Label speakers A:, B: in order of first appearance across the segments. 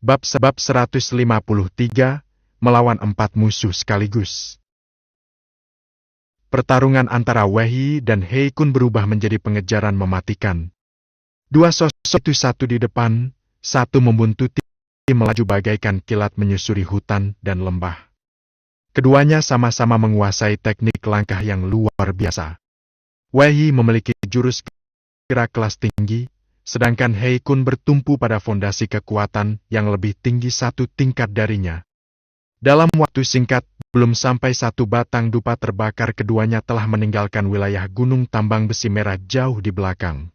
A: Bab 153, melawan 4 musuh sekaligus. Pertarungan antara Wei dan Hei Kun berubah menjadi pengejaran mematikan. Dua sosok itu, satu di depan, satu membuntuti, melaju bagaikan kilat menyusuri hutan dan lembah. Keduanya sama-sama menguasai teknik langkah yang luar biasa. Wei memiliki jurus gerak kelas tinggi, sedangkan Hei Kun bertumpu pada fondasi kekuatan yang lebih tinggi satu tingkat darinya. Dalam waktu singkat, belum sampai satu batang dupa terbakar, keduanya telah meninggalkan wilayah gunung tambang besi merah jauh di belakang.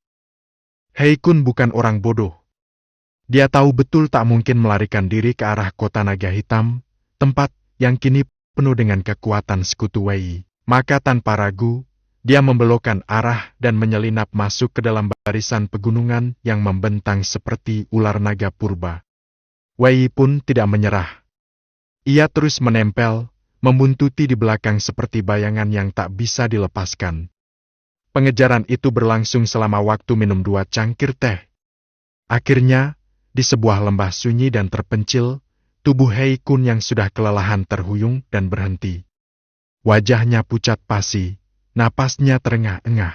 A: Hei Kun bukan orang bodoh. Dia tahu betul tak mungkin melarikan diri ke arah kota naga hitam, tempat yang kini penuh dengan kekuatan sekutu Wei. Maka tanpa ragu, dia membelokkan arah dan menyelinap masuk ke dalam barisan pegunungan yang membentang seperti ular naga purba. Wei pun tidak menyerah. Ia terus menempel, membuntuti di belakang seperti bayangan yang tak bisa dilepaskan. Pengejaran itu berlangsung selama waktu minum 2 cangkir teh. Akhirnya, di sebuah lembah sunyi dan terpencil, tubuh Hei Kun yang sudah kelelahan terhuyung dan berhenti. Wajahnya pucat pasi, napasnya terengah-engah.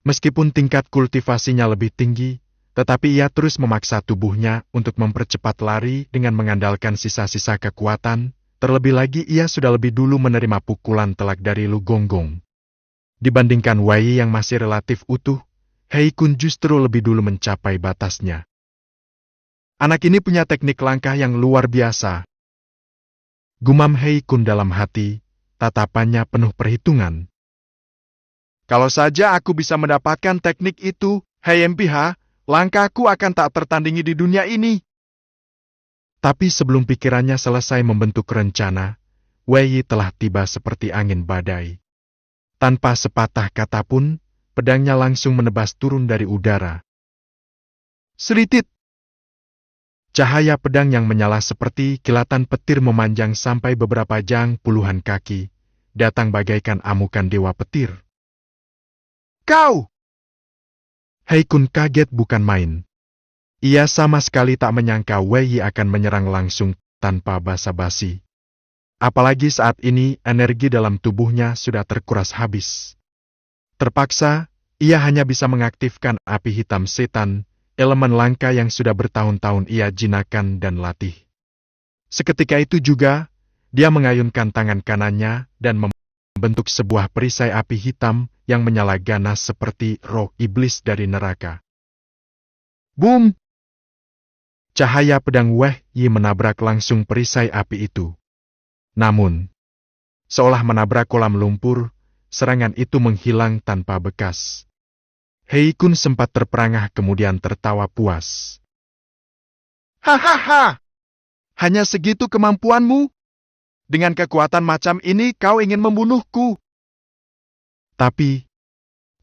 A: Meskipun tingkat kultivasinya lebih tinggi, tetapi ia terus memaksa tubuhnya untuk mempercepat lari dengan mengandalkan sisa-sisa kekuatan, terlebih lagi ia sudah lebih dulu menerima pukulan telak dari Lu Gonggong. Dibandingkan Wei yang masih relatif utuh, Hei Kun justru lebih dulu mencapai batasnya. Anak ini punya teknik langkah yang luar biasa. Gumam Hei Kun dalam hati, tatapannya penuh perhitungan. Kalau saja aku bisa mendapatkan teknik itu, Hei MPH, langkahku akan tak tertandingi di dunia ini. Tapi sebelum pikirannya selesai membentuk rencana, Wei telah tiba seperti angin badai. Tanpa sepatah kata pun, pedangnya langsung menebas turun dari udara. Selitit! Cahaya pedang yang menyala seperti kilatan petir memanjang sampai beberapa jang puluhan kaki, datang bagaikan amukan dewa petir. Kau! Hei Kun kaget bukan main. Ia sama sekali tak menyangka Wei akan menyerang langsung tanpa basa-basi. Apalagi saat ini energi dalam tubuhnya sudah terkuras habis. Terpaksa, ia hanya bisa mengaktifkan api hitam setan, elemen langka yang sudah bertahun-tahun ia jinakan dan latih. Seketika itu juga, dia mengayunkan tangan kanannya dan membentuk sebuah perisai api hitam yang menyala ganas seperti roh iblis dari neraka. Boom! Cahaya pedang Wei menabrak langsung perisai api itu. Namun, seolah menabrak kolam lumpur, serangan itu menghilang tanpa bekas. Hei Kun sempat terperangah kemudian tertawa puas. Hahaha! Hanya segitu kemampuanmu? Dengan kekuatan macam ini kau ingin membunuhku? Tapi,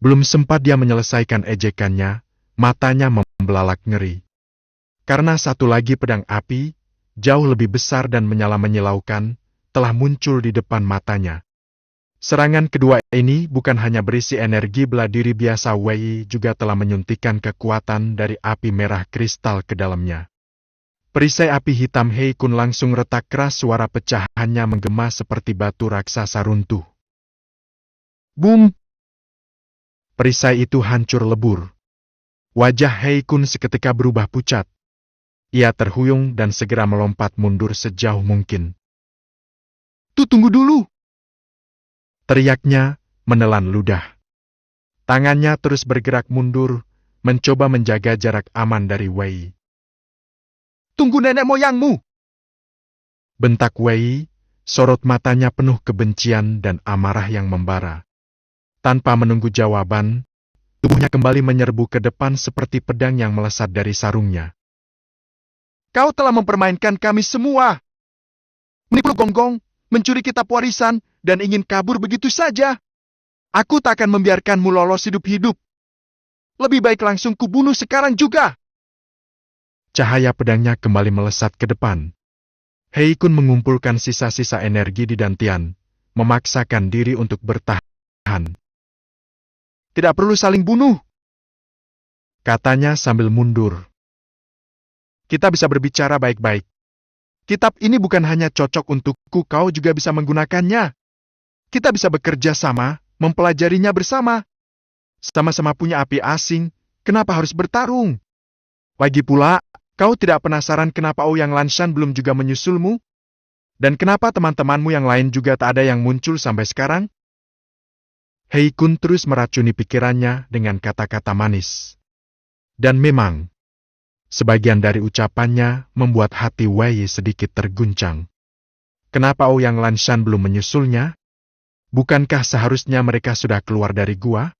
A: belum sempat dia menyelesaikan ejekannya, matanya membelalak ngeri. Karena satu lagi pedang api, jauh lebih besar dan menyala menyilaukan, telah muncul di depan matanya. Serangan kedua ini bukan hanya berisi energi bela diri biasa, Wei juga telah menyuntikkan kekuatan dari api merah kristal ke dalamnya. Perisai api hitam Hei Kun langsung retak keras, suara pecahannya menggema seperti batu raksasa runtuh. Boom! Perisai itu hancur lebur. Wajah Hei Kun seketika berubah pucat. Ia terhuyung dan segera melompat mundur sejauh mungkin. Tunggu dulu! Teriaknya, menelan ludah. Tangannya terus bergerak mundur, mencoba menjaga jarak aman dari Wei. Tunggu nenek moyangmu! Bentak Wei, sorot matanya penuh kebencian dan amarah yang membara. Tanpa menunggu jawaban, tubuhnya kembali menyerbu ke depan seperti pedang yang melesat dari sarungnya. Kau telah mempermainkan kami semua! Menipu Gonggong, mencuri kitab warisan, dan ingin kabur begitu saja. Aku tak akan membiarkanmu lolos hidup-hidup. Lebih baik langsung kubunuh sekarang juga. Cahaya pedangnya kembali melesat ke depan. Hei Kun mengumpulkan sisa-sisa energi di dantian, memaksakan diri untuk bertahan. Tidak perlu saling bunuh, katanya sambil mundur. Kita bisa berbicara baik-baik. Kitab ini bukan hanya cocok untukku, kau juga bisa menggunakannya. Kita bisa bekerja sama, mempelajarinya bersama. Sama-sama punya api asing, kenapa harus bertarung? Lagi pula, kau tidak penasaran kenapa Ouyang Lanshan belum juga menyusulmu? Dan kenapa teman-temanmu yang lain juga tak ada yang muncul sampai sekarang? Hei Kun terus meracuni pikirannya dengan kata-kata manis. Dan memang, sebagian dari ucapannya membuat hati Wei sedikit terguncang. Kenapa Ouyang Lanshan belum menyusulnya? Bukankah seharusnya mereka sudah keluar dari gua?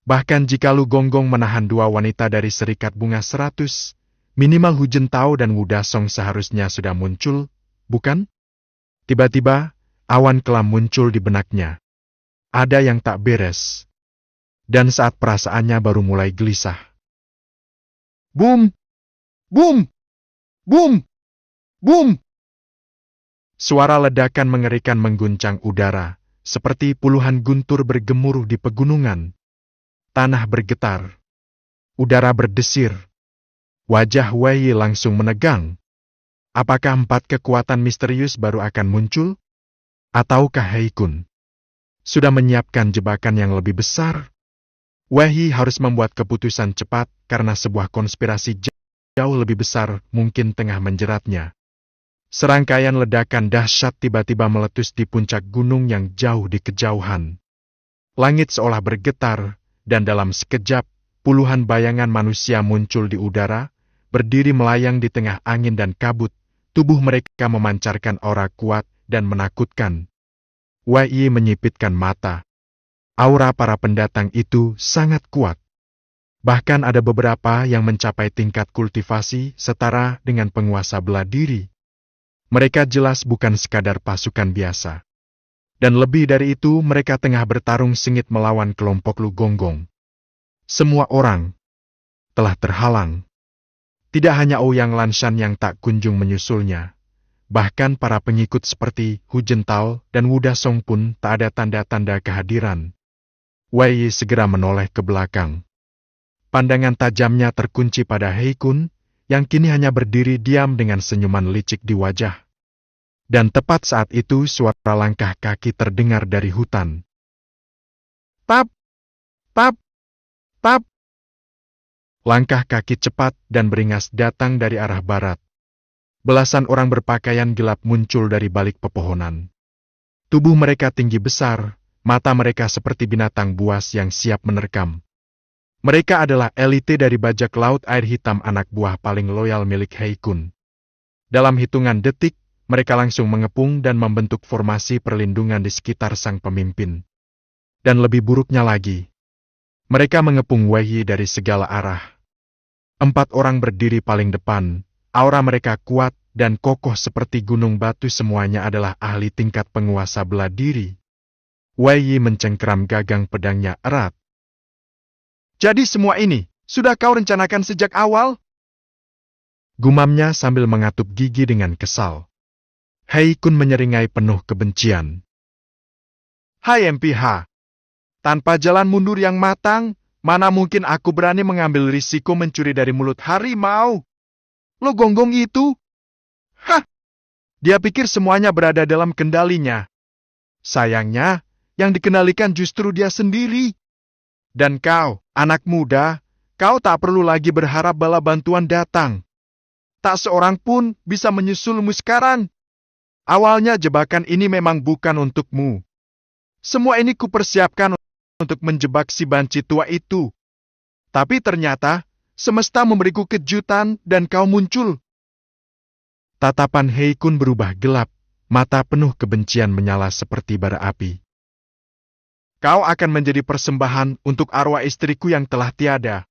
A: Bahkan jika Lu Gonggong menahan dua wanita dari Serikat Bunga 100, minimal Hu Jintao dan Wu Dasong seharusnya sudah muncul, bukan? Tiba-tiba, awan kelam muncul di benaknya. Ada yang tak beres. Dan saat perasaannya baru mulai gelisah. Boom! Boom! Boom! Boom! Suara ledakan mengerikan mengguncang udara, seperti puluhan guntur bergemuruh di pegunungan. Tanah bergetar. Udara berdesir. Wajah Wei langsung menegang. Apakah 4 kekuatan misterius baru akan muncul? Ataukah Hei Kun sudah menyiapkan jebakan yang lebih besar? Wei harus membuat keputusan cepat karena sebuah konspirasi jauh lebih besar mungkin tengah menjeratnya. Serangkaian ledakan dahsyat tiba-tiba meletus di puncak gunung yang jauh di kejauhan. Langit seolah bergetar, dan dalam sekejap, puluhan bayangan manusia muncul di udara, berdiri melayang di tengah angin dan kabut. Tubuh mereka memancarkan aura kuat dan menakutkan. Wei menyipitkan mata. Aura para pendatang itu sangat kuat. Bahkan ada beberapa yang mencapai tingkat kultivasi setara dengan penguasa bela diri. Mereka jelas bukan sekadar pasukan biasa. Dan lebih dari itu, mereka tengah bertarung sengit melawan kelompok Lu Gonggong. Semua orang telah terhalang. Tidak hanya Ouyang Lanshan yang tak kunjung menyusulnya, bahkan para pengikut seperti Hu Jintao dan Wu Dasong pun tak ada tanda-tanda kehadiran. Wei segera menoleh ke belakang. Pandangan tajamnya terkunci pada Hei Kun, yang kini hanya berdiri diam dengan senyuman licik di wajah. Dan tepat saat itu suara langkah kaki terdengar dari hutan. Tap! Tap! Tap! Langkah kaki cepat dan beringas datang dari arah barat. Belasan orang berpakaian gelap muncul dari balik pepohonan. Tubuh mereka tinggi besar, mata mereka seperti binatang buas yang siap menerkam. Mereka adalah elite dari bajak laut air hitam anak buah paling loyal milik Hei Kun. Dalam hitungan detik, mereka langsung mengepung dan membentuk formasi perlindungan di sekitar sang pemimpin. Dan lebih buruknya lagi, mereka mengepung Wei dari segala arah. 4 orang berdiri paling depan, aura mereka kuat dan kokoh seperti gunung batu, semuanya adalah ahli tingkat penguasa bela diri. Wei mencengkeram gagang pedangnya erat. Jadi semua ini, sudah kau rencanakan sejak awal? Gumamnya sambil mengatup gigi dengan kesal. Hei Kun menyeringai penuh kebencian. Hai MPH, tanpa jalan mundur yang matang, mana mungkin aku berani mengambil risiko mencuri dari mulut harimau? Lu Gonggong itu? Hah! Dia pikir semuanya berada dalam kendalinya. Sayangnya, yang dikendalikan justru dia sendiri. Dan kau, anak muda, kau tak perlu lagi berharap bala bantuan datang. Tak seorang pun bisa menyusulmu sekarang. Awalnya jebakan ini memang bukan untukmu. Semua ini kupersiapkan untuk menjebak si banci tua itu. Tapi ternyata, semesta memberiku kejutan dan kau muncul. Tatapan Hei Kun berubah gelap, mata penuh kebencian menyala seperti bara api. Kau akan menjadi persembahan untuk arwah istriku yang telah tiada.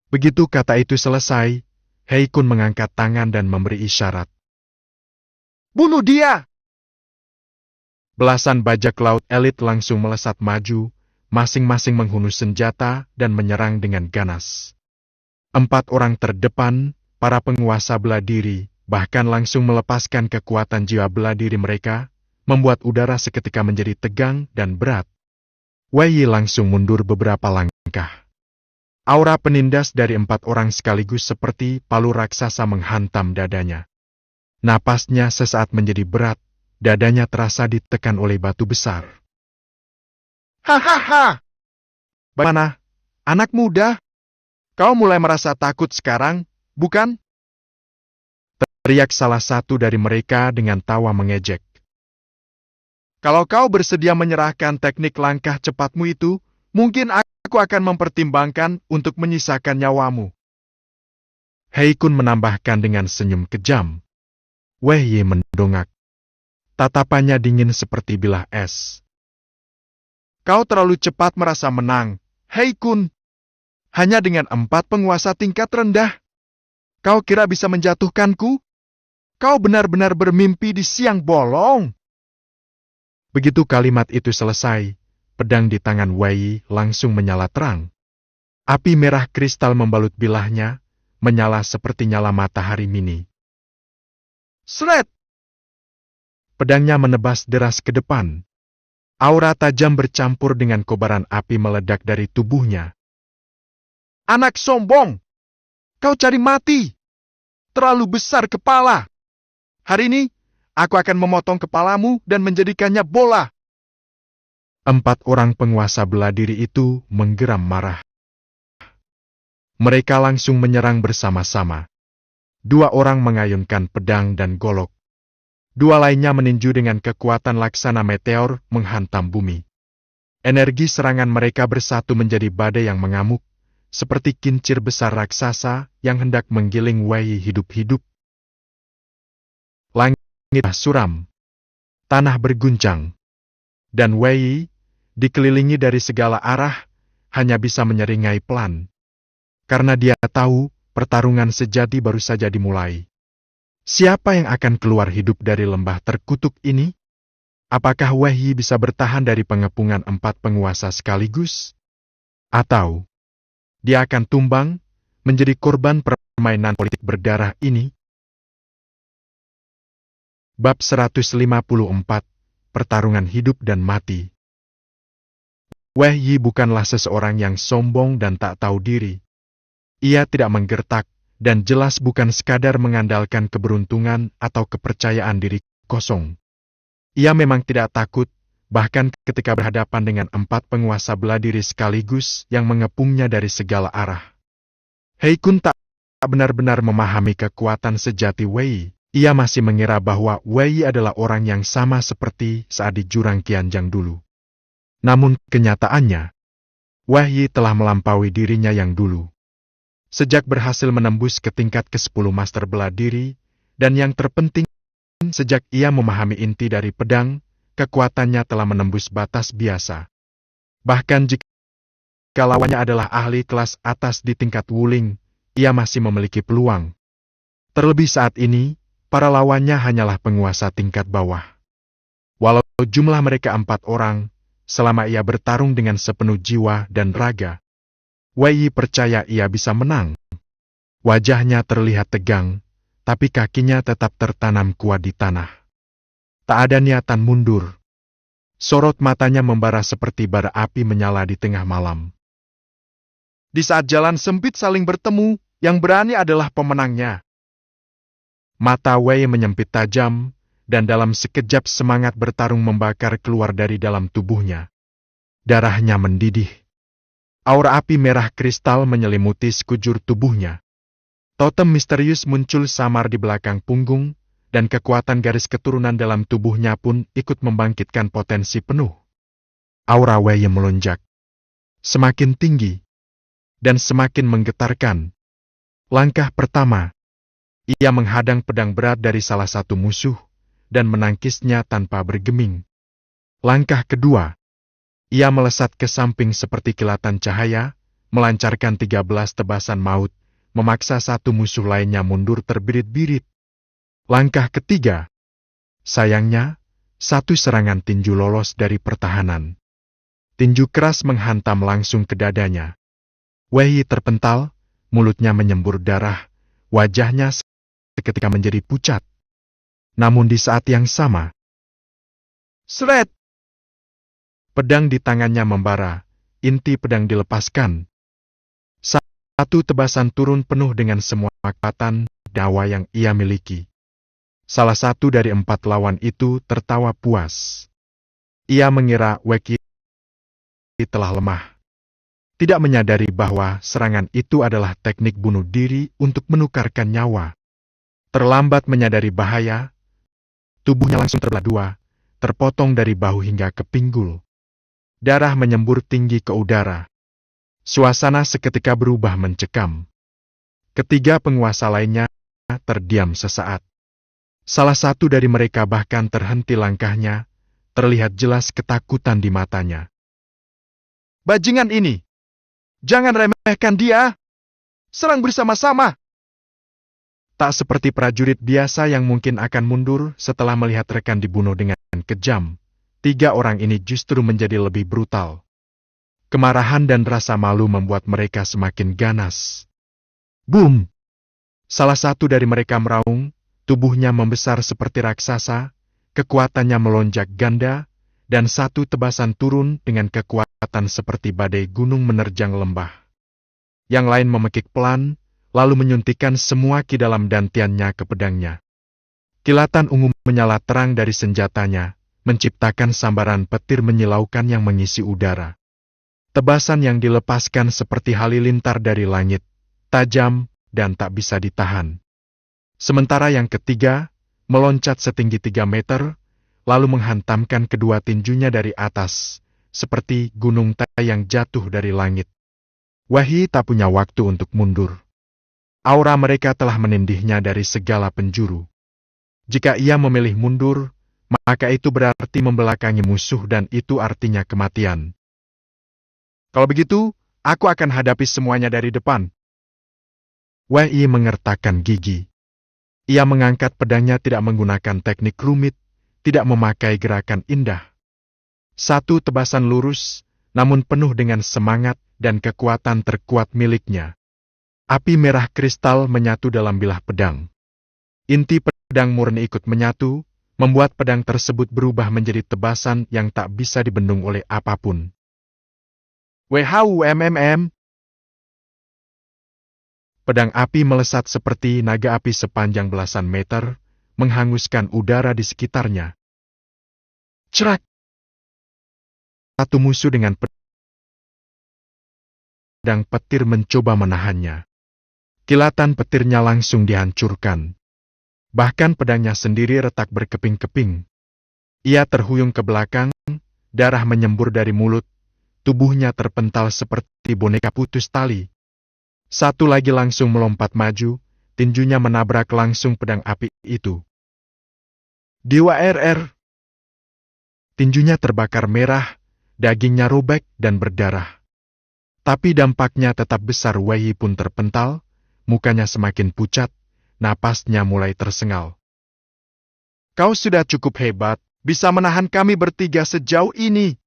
A: Begitu kata itu selesai, Hei Kun mengangkat tangan dan memberi isyarat. Bunuh dia! Belasan bajak laut elit langsung melesat maju, masing-masing menghunus senjata dan menyerang dengan ganas. 4 orang terdepan, para penguasa bela diri, bahkan langsung melepaskan kekuatan jiwa bela diri mereka, membuat udara seketika menjadi tegang dan berat. Wei langsung mundur beberapa langkah. Aura penindas dari 4 orang sekaligus seperti palu raksasa menghantam dadanya. Napasnya sesaat menjadi berat, dadanya terasa ditekan oleh batu besar. Hahaha! Bagaimana, anak muda? Kau mulai merasa takut sekarang, bukan? Teriak salah satu dari mereka dengan tawa mengejek. Kalau kau bersedia menyerahkan teknik langkah cepatmu itu, mungkin aku akan mempertimbangkan untuk menyisakan nyawamu. Hei Kun menambahkan dengan senyum kejam. Wei Yi mendongak. Tatapannya dingin seperti bilah es. Kau terlalu cepat merasa menang, Hei Kun. Hanya dengan 4 penguasa tingkat rendah. Kau kira bisa menjatuhkanku? Kau benar-benar bermimpi di siang bolong. Begitu kalimat itu selesai, pedang di tangan Wei Yi langsung menyala terang. Api merah kristal membalut bilahnya, menyala seperti nyala matahari mini. Sret! Pedangnya menebas deras ke depan. Aura tajam bercampur dengan kobaran api meledak dari tubuhnya. Anak sombong! Kau cari mati! Terlalu besar kepala! Hari ini, aku akan memotong kepalamu dan menjadikannya bola. 4 orang penguasa bela diri itu menggeram marah. Mereka langsung menyerang bersama-sama. 2 orang mengayunkan pedang dan golok. 2 lainnya meninju dengan kekuatan laksana meteor menghantam bumi. Energi serangan mereka bersatu menjadi badai yang mengamuk, seperti kincir besar raksasa yang hendak menggiling Wei Yi hidup-hidup. Langit suram, tanah berguncang, dan Wei Yi, dikelilingi dari segala arah, hanya bisa menyeringai pelan. Karena dia tahu, pertarungan sejati baru saja dimulai. Siapa yang akan keluar hidup dari lembah terkutuk ini? Apakah Wei Yi bisa bertahan dari pengepungan 4 penguasa sekaligus? Atau dia akan tumbang, menjadi korban permainan politik berdarah ini? Bab 154, Pertarungan Hidup dan Mati. Wei Yi bukanlah seseorang yang sombong dan tak tahu diri. Ia tidak menggertak, dan jelas bukan sekadar mengandalkan keberuntungan atau kepercayaan diri kosong. Ia memang tidak takut, bahkan ketika berhadapan dengan 4 penguasa bela diri sekaligus yang mengepungnya dari segala arah. Hei Kun tak benar-benar memahami kekuatan sejati Wei Yi. Ia masih mengira bahwa Wei Yi adalah orang yang sama seperti saat di jurang Qianjiang dulu. Namun kenyataannya, Wei Yi telah melampaui dirinya yang dulu. Sejak berhasil menembus ke tingkat ke-10 master bela diri, dan yang terpenting, sejak ia memahami inti dari pedang, kekuatannya telah menembus batas biasa. Bahkan jika lawannya adalah ahli kelas atas di tingkat Wuling, ia masih memiliki peluang. Terlebih saat ini, para lawannya hanyalah penguasa tingkat bawah. Walau jumlah mereka 4 orang, selama ia bertarung dengan sepenuh jiwa dan raga, Wei Yi percaya ia bisa menang. Wajahnya terlihat tegang, tapi kakinya tetap tertanam kuat di tanah. Tak ada niatan mundur. Sorot matanya membara seperti bara api menyala di tengah malam. Di saat jalan sempit saling bertemu, yang berani adalah pemenangnya. Mata Wei Yi menyempit tajam, dan dalam sekejap semangat bertarung membakar keluar dari dalam tubuhnya. Darahnya mendidih. Aura api merah kristal menyelimuti sekujur tubuhnya. Totem misterius muncul samar di belakang punggung, dan kekuatan garis keturunan dalam tubuhnya pun ikut membangkitkan potensi penuh. Aura Wei Yi melonjak. Semakin tinggi, dan semakin menggetarkan. Langkah pertama, ia menghadang pedang berat dari salah satu musuh, dan menangkisnya tanpa bergeming. Langkah kedua, ia melesat ke samping seperti kilatan cahaya, melancarkan 13 tebasan maut, memaksa satu musuh lainnya mundur terbirit-birit. Langkah ketiga, sayangnya, satu serangan tinju lolos dari pertahanan. Tinju keras menghantam langsung ke dadanya. Wei Yi terpental, mulutnya menyembur darah, wajahnya seketika menjadi pucat. Namun di saat yang sama, seret! Pedang di tangannya membara, inti pedang dilepaskan. Satu tebasan turun penuh dengan semua kekuatan dawa yang ia miliki. Salah satu dari 4 lawan itu tertawa puas. Ia mengira Weki telah lemah. Tidak menyadari bahwa serangan itu adalah teknik bunuh diri untuk menukarkan nyawa. Terlambat menyadari bahaya, tubuhnya langsung terbelah dua, terpotong dari bahu hingga ke pinggul. Darah menyembur tinggi ke udara. Suasana seketika berubah mencekam. Ketiga penguasa lainnya terdiam sesaat. Salah satu dari mereka bahkan terhenti langkahnya, terlihat jelas ketakutan di matanya. "Bajingan ini! Jangan remehkan dia! Serang bersama-sama!" Tak seperti prajurit biasa yang mungkin akan mundur setelah melihat rekan dibunuh dengan kejam, 3 orang ini justru menjadi lebih brutal. Kemarahan dan rasa malu membuat mereka semakin ganas. Boom! Salah satu dari mereka meraung, tubuhnya membesar seperti raksasa, kekuatannya melonjak ganda, dan satu tebasan turun dengan kekuatan seperti badai gunung menerjang lembah. Yang lain memekik pelan, lalu menyuntikkan semua ki dalam dantiannya ke pedangnya. Kilatan ungu menyala terang dari senjatanya, menciptakan sambaran petir menyilaukan yang mengisi udara. Tebasan yang dilepaskan seperti halilintar dari langit, tajam dan tak bisa ditahan. Sementara yang ketiga, meloncat setinggi 3 meter, lalu menghantamkan kedua tinjunya dari atas, seperti gunung yang jatuh dari langit. Wahyi tak punya waktu untuk mundur. Aura mereka telah menindihnya dari segala penjuru. Jika ia memilih mundur, maka itu berarti membelakangi musuh dan itu artinya kematian. "Kalau begitu, aku akan hadapi semuanya dari depan." Wei mengertakkan gigi. Ia mengangkat pedangnya tidak menggunakan teknik rumit, tidak memakai gerakan indah. Satu tebasan lurus, namun penuh dengan semangat dan kekuatan terkuat miliknya. Api merah kristal menyatu dalam bilah pedang. Inti pedang murni ikut menyatu, membuat pedang tersebut berubah menjadi tebasan yang tak bisa dibendung oleh apapun. WHUMMM. Pedang api melesat seperti naga api sepanjang belasan meter, menghanguskan udara di sekitarnya. Cerak! Satu musuh dengan pedang petir mencoba menahannya. Kilatan petirnya langsung dihancurkan. Bahkan pedangnya sendiri retak berkeping-keping. Ia terhuyung ke belakang, darah menyembur dari mulut, tubuhnya terpental seperti boneka putus tali. Satu lagi langsung melompat maju, tinjunya menabrak langsung pedang api itu. Dewa RR! Tinjunya terbakar merah, dagingnya robek dan berdarah. Tapi dampaknya tetap besar. Wei pun terpental, mukanya semakin pucat, napasnya mulai tersengal. "Kau sudah cukup hebat, bisa menahan kami bertiga sejauh ini."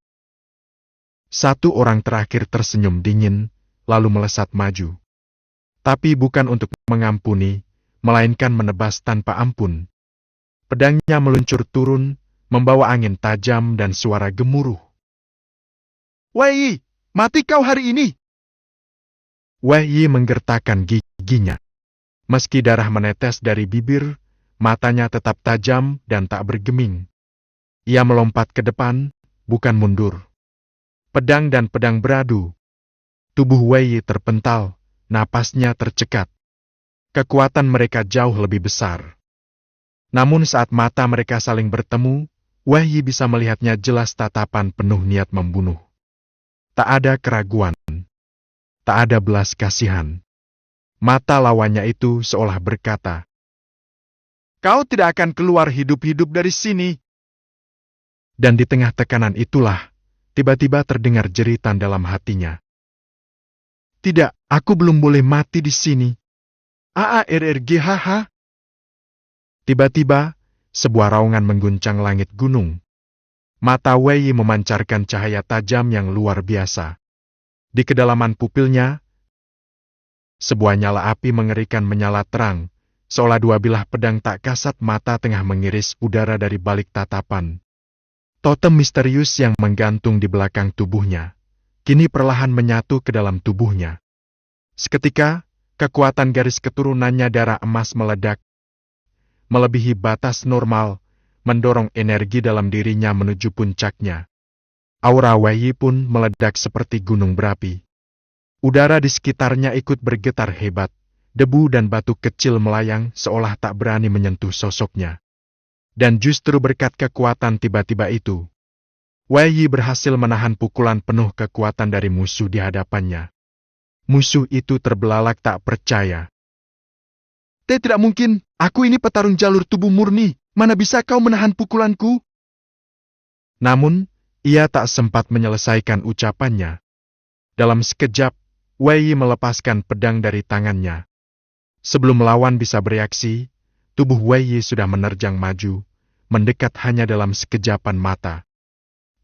A: Satu orang terakhir tersenyum dingin, lalu melesat maju. Tapi bukan untuk mengampuni, melainkan menebas tanpa ampun. Pedangnya meluncur turun, membawa angin tajam dan suara gemuruh. "Wei, mati kau hari ini!" Wei menggertakkan giginya. Meski darah menetes dari bibir, matanya tetap tajam dan tak bergeming. Ia melompat ke depan, bukan mundur. Pedang dan pedang beradu. Tubuh Wei terpental, napasnya tercekat. Kekuatan mereka jauh lebih besar. Namun saat mata mereka saling bertemu, Wei bisa melihatnya jelas tatapan penuh niat membunuh. Tak ada keraguan. Tak ada belas kasihan. Mata lawannya itu seolah berkata, "Kau tidak akan keluar hidup-hidup dari sini." Dan di tengah tekanan itulah, tiba-tiba terdengar jeritan dalam hatinya. "Tidak, aku belum boleh mati di sini. AARRGHH." Tiba-tiba, sebuah raungan mengguncang langit gunung. Mata Wei memancarkan cahaya tajam yang luar biasa. Di kedalaman pupilnya, sebuah nyala api mengerikan menyala terang, seolah 2 bilah pedang tak kasat mata tengah mengiris udara dari balik tatapan. Totem misterius yang menggantung di belakang tubuhnya, kini perlahan menyatu ke dalam tubuhnya. Seketika, kekuatan garis keturunannya darah emas meledak, melebihi batas normal, mendorong energi dalam dirinya menuju puncaknya. Aura Wei Yi pun meledak seperti gunung berapi. Udara di sekitarnya ikut bergetar hebat, debu dan batu kecil melayang seolah tak berani menyentuh sosoknya. Dan justru berkat kekuatan tiba-tiba itu, Wei Yi berhasil menahan pukulan penuh kekuatan dari musuh di hadapannya. Musuh itu terbelalak tak percaya. Tidak mungkin, aku ini petarung jalur tubuh murni, mana bisa kau menahan pukulanku? Namun, ia tak sempat menyelesaikan ucapannya. Dalam sekejap, Wei Yi melepaskan pedang dari tangannya. Sebelum lawan bisa bereaksi, tubuh Wei Yi sudah menerjang maju, mendekat hanya dalam sekejapan mata.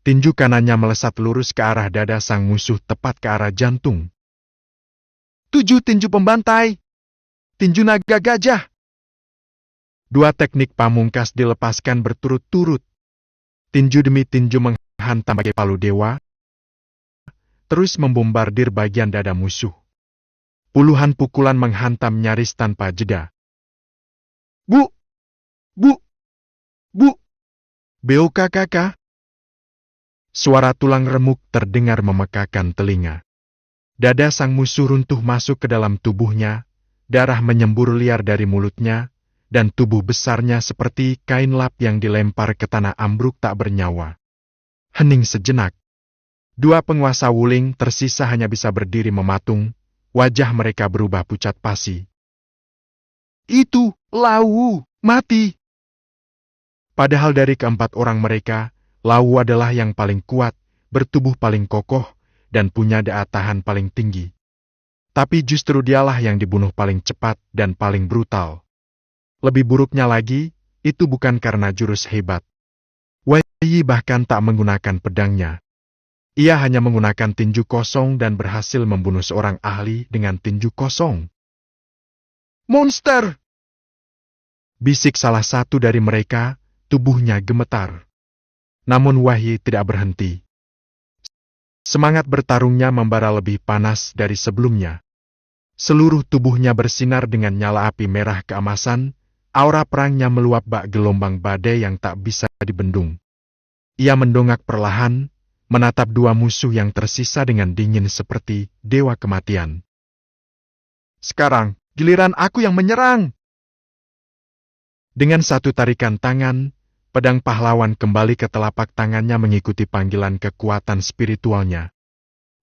A: Tinju kanannya melesat lurus ke arah dada sang musuh tepat ke arah jantung. 7 tinju pembantai! Tinju naga gajah! 2 teknik pamungkas dilepaskan berturut-turut. Tinju demi tinju menghantam bagai palu dewa, terus membombardir bagian dada musuh. Puluhan pukulan menghantam nyaris tanpa jeda. Bu! Bu! Bu! BOKKK! Suara tulang remuk terdengar memekakan telinga. Dada sang musuh runtuh masuk ke dalam tubuhnya, darah menyembur liar dari mulutnya, dan tubuh besarnya seperti kain lap yang dilempar ke tanah ambruk tak bernyawa. Hening sejenak. 2 penguasa Wuling tersisa hanya bisa berdiri mematung, wajah mereka berubah pucat pasi. Itu, Lawu, mati! Padahal dari keempat orang mereka, Lawu adalah yang paling kuat, bertubuh paling kokoh, dan punya daya tahan paling tinggi. Tapi justru dialah yang dibunuh paling cepat dan paling brutal. Lebih buruknya lagi, itu bukan karena jurus hebat. Wei Yi bahkan tak menggunakan pedangnya. Ia hanya menggunakan tinju kosong dan berhasil membunuh seorang ahli dengan tinju kosong. Monster! Bisik salah satu dari mereka, tubuhnya gemetar. Namun Wei Yi tidak berhenti. Semangat bertarungnya membara lebih panas dari sebelumnya. Seluruh tubuhnya bersinar dengan nyala api merah keemasan, aura perangnya meluap bak gelombang badai yang tak bisa dibendung. Ia mendongak perlahan, menatap 2 musuh yang tersisa dengan dingin seperti dewa kematian. Sekarang, giliran aku yang menyerang! Dengan satu tarikan tangan, pedang pahlawan kembali ke telapak tangannya mengikuti panggilan kekuatan spiritualnya.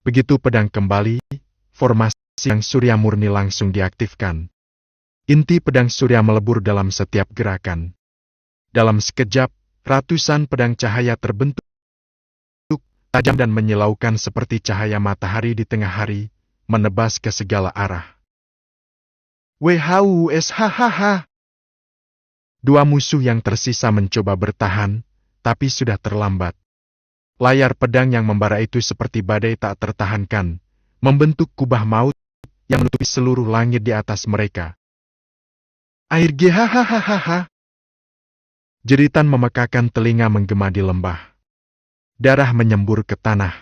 A: Begitu pedang kembali, formasi yang surya murni langsung diaktifkan. Inti pedang surya melebur dalam setiap gerakan. Dalam sekejap, ratusan pedang cahaya terbentuk, tajam dan menyilaukan seperti cahaya matahari di tengah hari, menebas ke segala arah. WHUSHHH! 2 musuh yang tersisa mencoba bertahan, tapi sudah terlambat. Layar pedang yang membara itu seperti badai tak tertahankan, membentuk kubah maut yang menutupi seluruh langit di atas mereka. Air GHHHH! Jeritan memekakan telinga menggema di lembah. Darah menyembur ke tanah.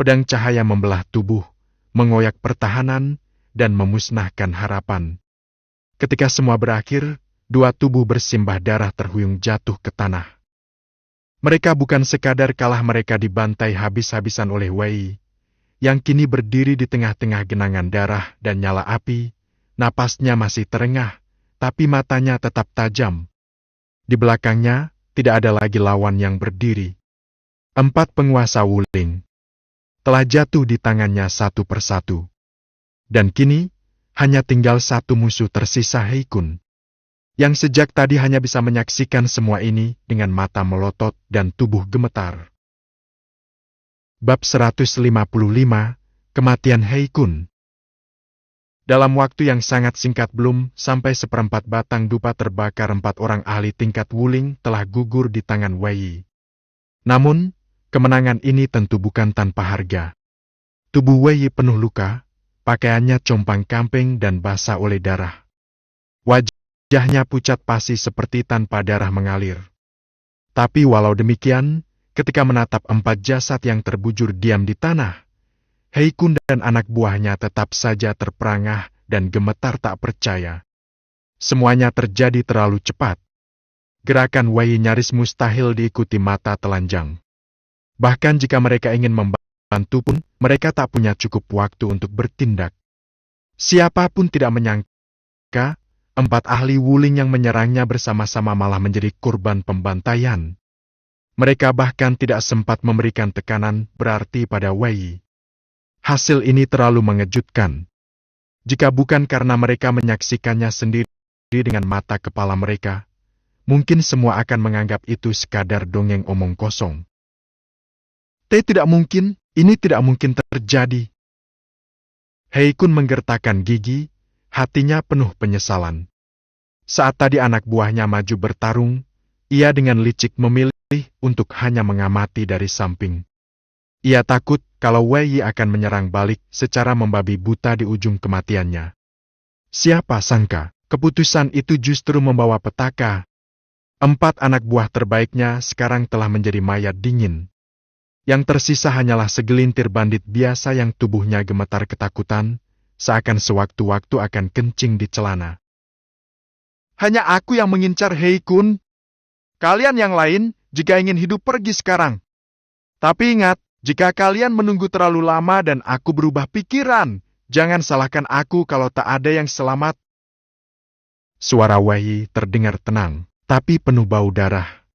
A: Pedang cahaya membelah tubuh, mengoyak pertahanan, dan memusnahkan harapan. Ketika semua berakhir, 2 tubuh bersimbah darah terhuyung jatuh ke tanah. Mereka bukan sekadar kalah, mereka dibantai habis-habisan oleh Wei Yi, yang kini berdiri di tengah-tengah genangan darah dan nyala api, napasnya masih terengah, tapi matanya tetap tajam. Di belakangnya, tidak ada lagi lawan yang berdiri. 4 penguasa Wuling telah jatuh di tangannya satu persatu. Dan kini, hanya tinggal 1 musuh tersisa, Hei Kun, yang sejak tadi hanya bisa menyaksikan semua ini dengan mata melotot dan tubuh gemetar. Bab 155, Kematian Hei Kun. Dalam waktu yang sangat singkat, belum sampai seperempat batang dupa terbakar, 4 orang ahli tingkat Wuling telah gugur di tangan Wei Yi. Namun, kemenangan ini tentu bukan tanpa harga. Tubuh Wei Yi penuh luka, pakaiannya compang-camping dan basah oleh darah. Wajahnya pucat pasi seperti tanpa darah mengalir. Tapi walau demikian, ketika menatap 4 jasad yang terbujur diam di tanah, Hei Kun dan anak buahnya tetap saja terperangah dan gemetar tak percaya. Semuanya terjadi terlalu cepat. Gerakan Wei nyaris mustahil diikuti mata telanjang. Bahkan jika mereka ingin membantu pun, mereka tak punya cukup waktu untuk bertindak. Siapapun tidak menyangka, 4 ahli wuling yang menyerangnya bersama-sama malah menjadi korban pembantaian. Mereka bahkan tidak sempat memberikan tekanan berarti pada Wei. Hasil ini terlalu mengejutkan. Jika bukan karena mereka menyaksikannya sendiri dengan mata kepala mereka, mungkin semua akan menganggap itu sekadar dongeng omong kosong. Tidak mungkin, ini tidak mungkin terjadi. Hei Kun menggertakkan gigi, hatinya penuh penyesalan. Saat tadi anak buahnya maju bertarung, ia dengan licik memilih untuk hanya mengamati dari samping. Ia takut kalau Wei akan menyerang balik secara membabi buta di ujung kematiannya. Siapa sangka, keputusan itu justru membawa petaka. 4 anak buah terbaiknya sekarang telah menjadi mayat dingin. Yang tersisa hanyalah segelintir bandit biasa yang tubuhnya gemetar ketakutan, seakan sewaktu-waktu akan kencing di celana. Hanya aku yang mengincar Hei Kun. Kalian yang lain, jika ingin hidup pergi sekarang. Tapi ingat, jika kalian menunggu terlalu lama dan aku berubah pikiran, jangan salahkan aku kalau tak ada yang selamat. Suara Wei terdengar tenang, tapi penuh bau darah.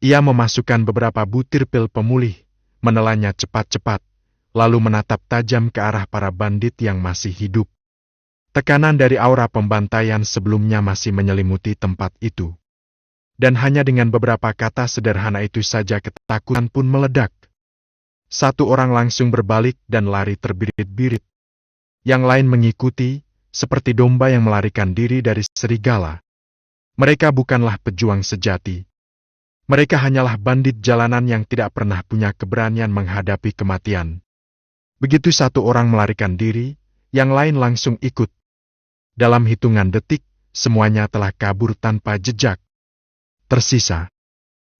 A: Ia memasukkan beberapa butir pil pemulih, menelannya cepat-cepat, lalu menatap tajam ke arah para bandit yang masih hidup. Tekanan dari aura pembantaian sebelumnya masih menyelimuti tempat itu. Dan hanya dengan beberapa kata sederhana itu saja ketakutan pun meledak. 1 orang langsung berbalik dan lari terbirit-birit. Yang lain mengikuti, seperti domba yang melarikan diri dari serigala. Mereka bukanlah pejuang sejati. Mereka hanyalah bandit jalanan yang tidak pernah punya keberanian menghadapi kematian. Begitu 1 orang melarikan diri, yang lain langsung ikut. Dalam hitungan detik, semuanya telah kabur tanpa jejak. Tersisa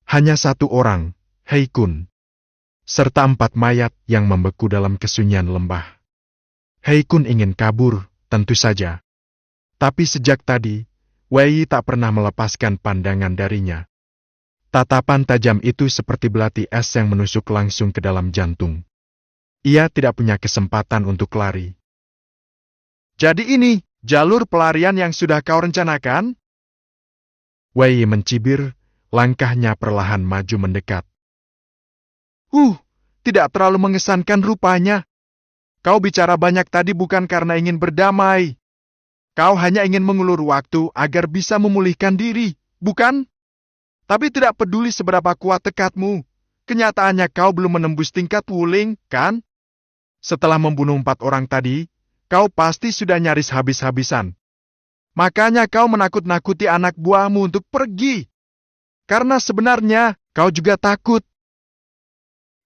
A: hanya 1 orang, Hei Kun, serta 4 mayat yang membeku dalam kesunyian lembah. Hei Kun ingin kabur, tentu saja. Tapi sejak tadi, Wei tak pernah melepaskan pandangan darinya. Tatapan tajam itu seperti belati es yang menusuk langsung ke dalam jantung. Ia tidak punya kesempatan untuk lari. Jadi ini, jalur pelarian yang sudah kau rencanakan? Wei mencibir, langkahnya perlahan maju mendekat. Tidak terlalu mengesankan rupanya. Kau bicara banyak tadi bukan karena ingin berdamai. Kau hanya ingin mengulur waktu agar bisa memulihkan diri, bukan? Tapi tidak peduli seberapa kuat tekadmu. Kenyataannya kau belum menembus tingkat wuling, kan? Setelah membunuh 4 orang tadi, kau pasti sudah nyaris habis-habisan. Makanya kau menakut-nakuti anak buahmu untuk pergi. Karena sebenarnya kau juga takut.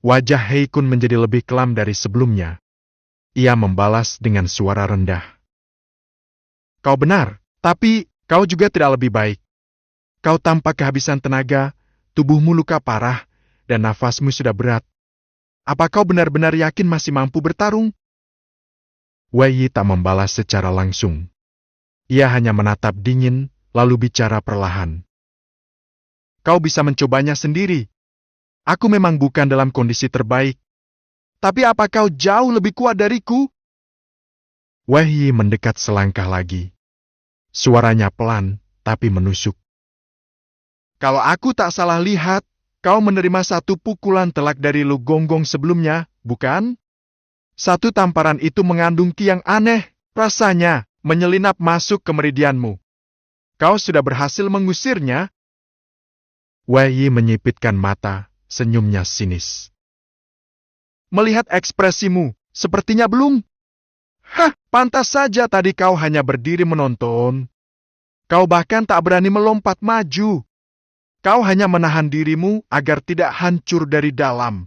A: Wajah Hei Kun menjadi lebih kelam dari sebelumnya. Ia membalas dengan suara rendah. Kau benar, tapi kau juga tidak lebih baik. Kau tampak kehabisan tenaga, tubuhmu luka parah, dan nafasmu sudah berat. Apa kau benar-benar yakin masih mampu bertarung? Wei tak membalas secara langsung. Ia hanya menatap dingin, lalu bicara perlahan. Kau bisa mencobanya sendiri. Aku memang bukan dalam kondisi terbaik. Tapi apa kau jauh lebih kuat dariku? Wei mendekat selangkah lagi. Suaranya pelan, tapi menusuk. Kalau aku tak salah lihat, kau menerima 1 pukulan telak dari Lu Gonggong sebelumnya, bukan? 1 tamparan itu mengandung ki yang aneh, rasanya menyelinap masuk ke meridianmu. Kau sudah berhasil mengusirnya? Wei menyipitkan mata, senyumnya sinis. Melihat ekspresimu, sepertinya belum. Pantas saja tadi kau hanya berdiri menonton. Kau bahkan tak berani melompat maju. Kau hanya menahan dirimu agar tidak hancur dari dalam.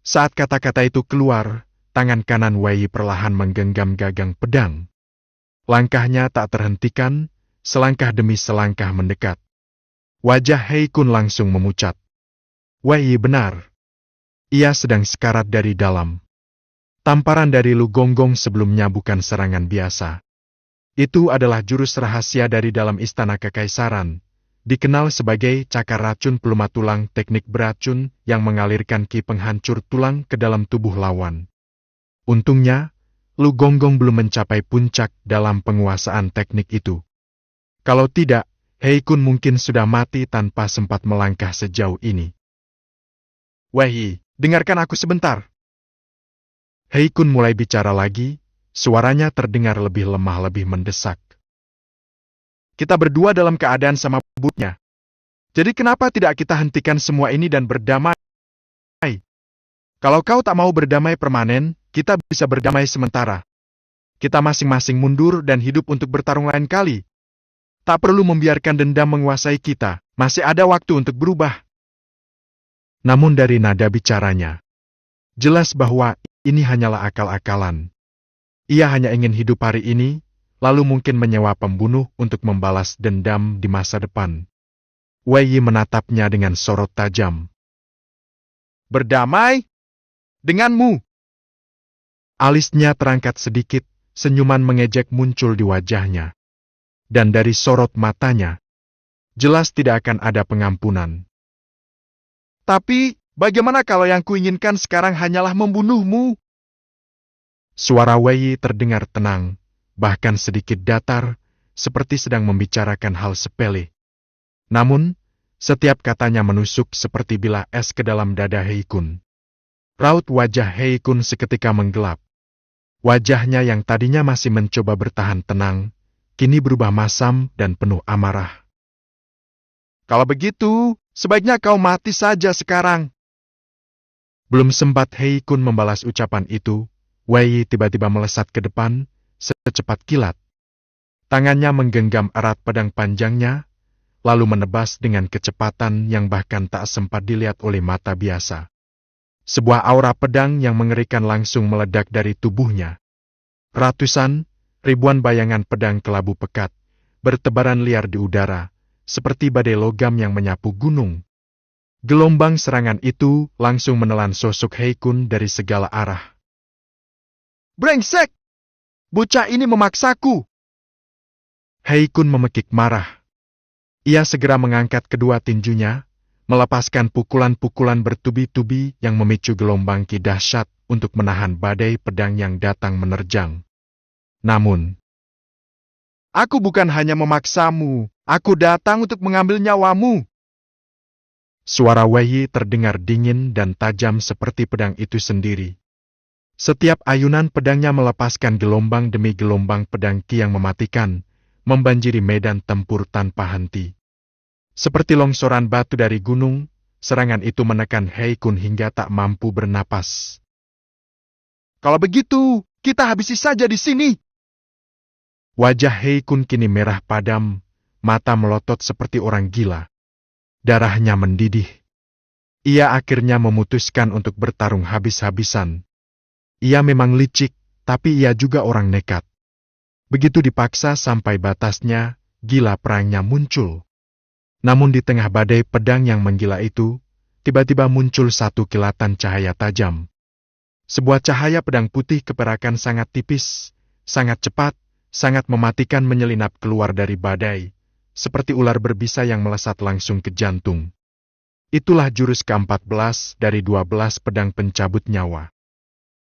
A: Saat kata-kata itu keluar, tangan kanan Wei perlahan menggenggam gagang pedang. Langkahnya tak terhentikan, selangkah demi selangkah mendekat. Wajah Hei Kun langsung memucat. Wei benar. Ia sedang sekarat dari dalam. Tamparan dari Lu Gonggong sebelumnya bukan serangan biasa. Itu adalah jurus rahasia dari dalam istana kekaisaran, dikenal sebagai cakar racun peluma tulang, teknik beracun yang mengalirkan ki penghancur tulang ke dalam tubuh lawan. Untungnya, Lu Gonggong belum mencapai puncak dalam penguasaan teknik itu. Kalau tidak, Hei Kun mungkin sudah mati tanpa sempat melangkah sejauh ini. Wei, dengarkan aku sebentar. Hei Kun mulai bicara lagi, suaranya terdengar lebih lemah, lebih mendesak. Kita berdua dalam keadaan sama buruknya. Jadi kenapa tidak kita hentikan semua ini dan berdamai? Kalau kau tak mau berdamai permanen, kita bisa berdamai sementara. Kita masing-masing mundur dan hidup untuk bertarung lain kali. Tak perlu membiarkan dendam menguasai kita, masih ada waktu untuk berubah. Namun dari nada bicaranya, jelas bahwa ini hanyalah akal-akalan. Ia hanya ingin hidup hari ini, lalu mungkin menyewa pembunuh untuk membalas dendam di masa depan. Wei menatapnya dengan sorot tajam. Berdamai? Denganmu? Alisnya terangkat sedikit, senyuman mengejek muncul di wajahnya. Dan dari sorot matanya, jelas tidak akan ada pengampunan. Tapi, bagaimana kalau yang kuinginkan sekarang hanyalah membunuhmu? Suara Wei terdengar tenang, bahkan sedikit datar, seperti sedang membicarakan hal sepele. Namun, setiap katanya menusuk seperti bilah es ke dalam dada Hei Kun. Raut wajah Hei Kun seketika menggelap. Wajahnya yang tadinya masih mencoba bertahan tenang, kini berubah masam dan penuh amarah. Kalau begitu, sebaiknya kau mati saja sekarang. Belum sempat Hei Kun membalas ucapan itu, Wei tiba-tiba melesat ke depan, secepat kilat. Tangannya menggenggam erat pedang panjangnya, lalu menebas dengan kecepatan yang bahkan tak sempat dilihat oleh mata biasa. Sebuah aura pedang yang mengerikan langsung meledak dari tubuhnya. Ratusan, ribuan bayangan pedang kelabu pekat, bertebaran liar di udara, seperti badai logam yang menyapu gunung. Gelombang serangan itu langsung menelan sosok Hei Kun dari segala arah. Brengsek! Bocah ini memaksaku! Hei Kun memekik marah. Ia segera mengangkat kedua tinjunya, melepaskan pukulan-pukulan bertubi-tubi yang memicu gelombang ki dahsyat untuk menahan badai pedang yang datang menerjang. Namun, aku bukan hanya memaksamu, aku datang untuk mengambil nyawamu. Suara Wei terdengar dingin dan tajam seperti pedang itu sendiri. Setiap ayunan pedangnya melepaskan gelombang demi gelombang pedang ki yang mematikan, membanjiri medan tempur tanpa henti. Seperti longsoran batu dari gunung, serangan itu menekan Hei Kun hingga tak mampu bernapas. Kalau begitu, kita habisi saja di sini. Wajah Hei Kun kini merah padam, mata melotot seperti orang gila. Darahnya mendidih. Ia akhirnya memutuskan untuk bertarung habis-habisan. Ia memang licik, tapi ia juga orang nekat. Begitu dipaksa sampai batasnya, gila perangnya muncul. Namun di tengah badai pedang yang menggila itu, tiba-tiba muncul satu kilatan cahaya tajam. Sebuah cahaya pedang putih keperakan sangat tipis, sangat cepat, sangat mematikan menyelinap keluar dari badai, seperti ular berbisa yang melesat langsung ke jantung. Itulah jurus ke-14 dari 12 pedang pencabut nyawa.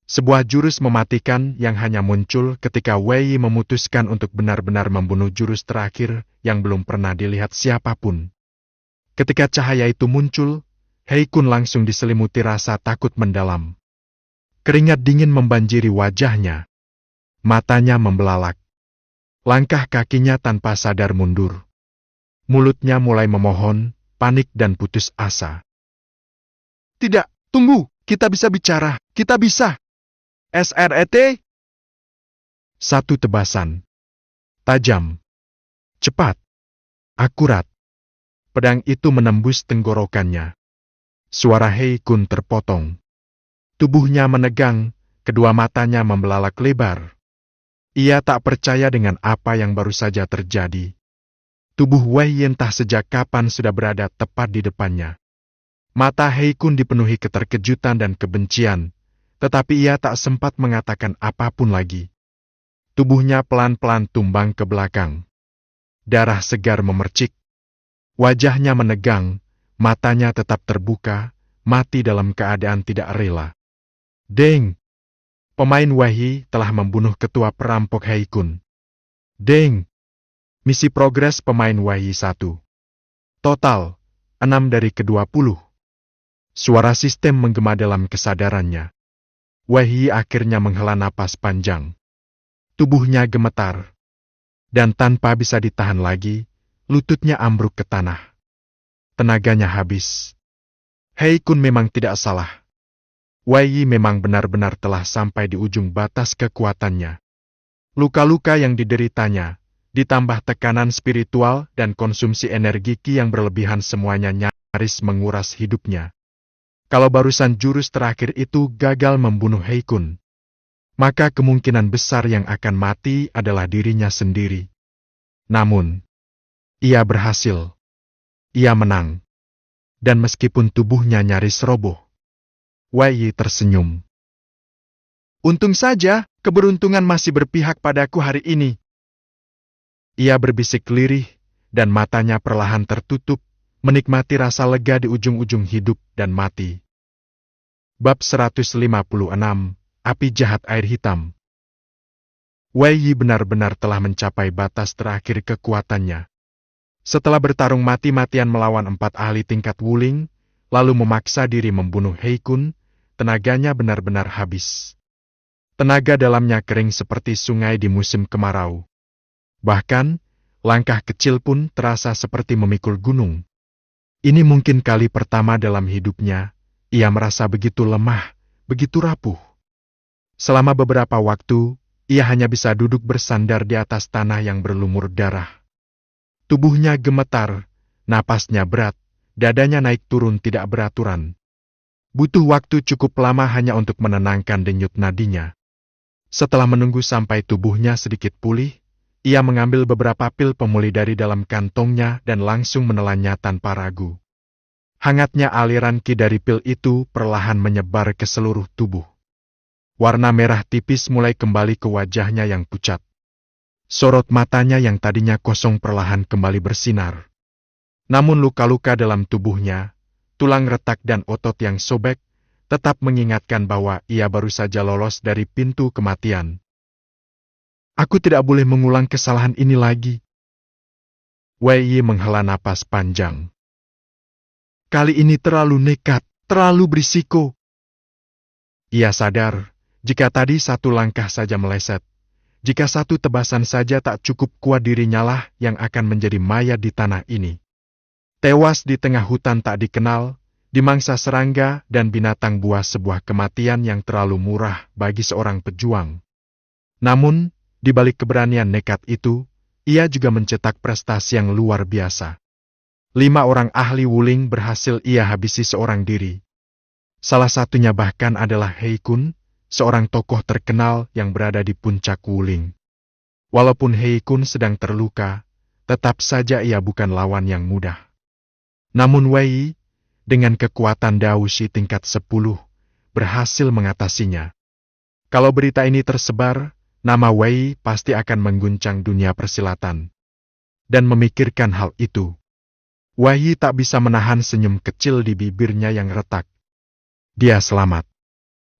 A: Sebuah jurus mematikan yang hanya muncul ketika Wei memutuskan untuk benar-benar membunuh jurus terakhir yang belum pernah dilihat siapapun. Ketika cahaya itu muncul, Hei Kun langsung diselimuti rasa takut mendalam. Keringat dingin membanjiri wajahnya. Matanya membelalak. Langkah kakinya tanpa sadar mundur. Mulutnya mulai memohon, panik dan putus asa. Tidak, tunggu, kita bisa bicara, kita bisa. SRET? Satu tebasan. Tajam. Cepat. Akurat. Pedang itu menembus tenggorokannya. Suara Hei Kun terpotong. Tubuhnya menegang, kedua matanya membelalak lebar. Ia tak percaya dengan apa yang baru saja terjadi. Tubuh Wei entah sejak kapan sudah berada tepat di depannya. Mata Hei Kun dipenuhi keterkejutan dan kebencian, tetapi ia tak sempat mengatakan apapun lagi. Tubuhnya pelan-pelan tumbang ke belakang. Darah segar memercik. Wajahnya menegang, matanya tetap terbuka, mati dalam keadaan tidak rela. Deng! Pemain Wei telah membunuh ketua perampok Hei Kun. Deng! Misi progres pemain Wei 1. Total, 6 dari ke-20. Suara sistem menggema dalam kesadarannya. Wei akhirnya menghela napas panjang. Tubuhnya gemetar. Dan tanpa bisa ditahan lagi, lututnya ambruk ke tanah. Tenaganya habis. Hei Kun memang tidak salah. Wei memang benar-benar telah sampai di ujung batas kekuatannya. Luka-luka yang dideritanya, ditambah tekanan spiritual dan konsumsi energi ki yang berlebihan semuanya nyaris menguras hidupnya. Kalau barusan jurus terakhir itu gagal membunuh Hei Kun, maka kemungkinan besar yang akan mati adalah dirinya sendiri. Namun, ia berhasil. Ia menang. Dan meskipun tubuhnya nyaris roboh, Wei tersenyum. Untung saja, keberuntungan masih berpihak padaku hari ini. Ia berbisik lirih, dan matanya perlahan tertutup, menikmati rasa lega di ujung-ujung hidup dan mati. Bab 156, Api Jahat Air Hitam. Wei benar-benar telah mencapai batas terakhir kekuatannya. Setelah bertarung mati-matian melawan 4 ahli tingkat Wuling, lalu memaksa diri membunuh Hei Kun, tenaganya benar-benar habis. Tenaga dalamnya kering seperti sungai di musim kemarau. Bahkan, langkah kecil pun terasa seperti memikul gunung. Ini mungkin kali pertama dalam hidupnya, ia merasa begitu lemah, begitu rapuh. Selama beberapa waktu, ia hanya bisa duduk bersandar di atas tanah yang berlumur darah. Tubuhnya gemetar, napasnya berat, dadanya naik turun tidak beraturan. Butuh waktu cukup lama hanya untuk menenangkan denyut nadinya. Setelah menunggu sampai tubuhnya sedikit pulih, ia mengambil beberapa pil pemulih dari dalam kantongnya dan langsung menelannya tanpa ragu. Hangatnya aliran ki dari pil itu perlahan menyebar ke seluruh tubuh. Warna merah tipis mulai kembali ke wajahnya yang pucat. Sorot matanya yang tadinya kosong perlahan kembali bersinar. Namun luka-luka dalam tubuhnya, tulang retak dan otot yang sobek, tetap mengingatkan bahwa ia baru saja lolos dari pintu kematian. Aku tidak boleh mengulang kesalahan ini lagi. Wei menghela napas panjang. Kali ini terlalu nekat, terlalu berisiko. Ia sadar, jika tadi satu langkah saja meleset, jika satu tebasan saja tak cukup kuat dirinya lah yang akan menjadi mayat di tanah ini. Tewas di tengah hutan tak dikenal, dimangsa serangga dan binatang buas sebuah kematian yang terlalu murah bagi seorang pejuang. Namun, di balik keberanian nekat itu, ia juga mencetak prestasi yang luar biasa. 5 orang ahli Wuling berhasil ia habisi seorang diri. Salah satunya bahkan adalah Hei Kun, seorang tokoh terkenal yang berada di puncak Wuling. Walaupun Hei Kun sedang terluka, tetap saja ia bukan lawan yang mudah. Namun Wei, dengan kekuatan Daoshi tingkat 10, berhasil mengatasinya. Kalau berita ini tersebar, nama Wei pasti akan mengguncang dunia persilatan. Dan memikirkan hal itu, Wei tak bisa menahan senyum kecil di bibirnya yang retak. Dia selamat.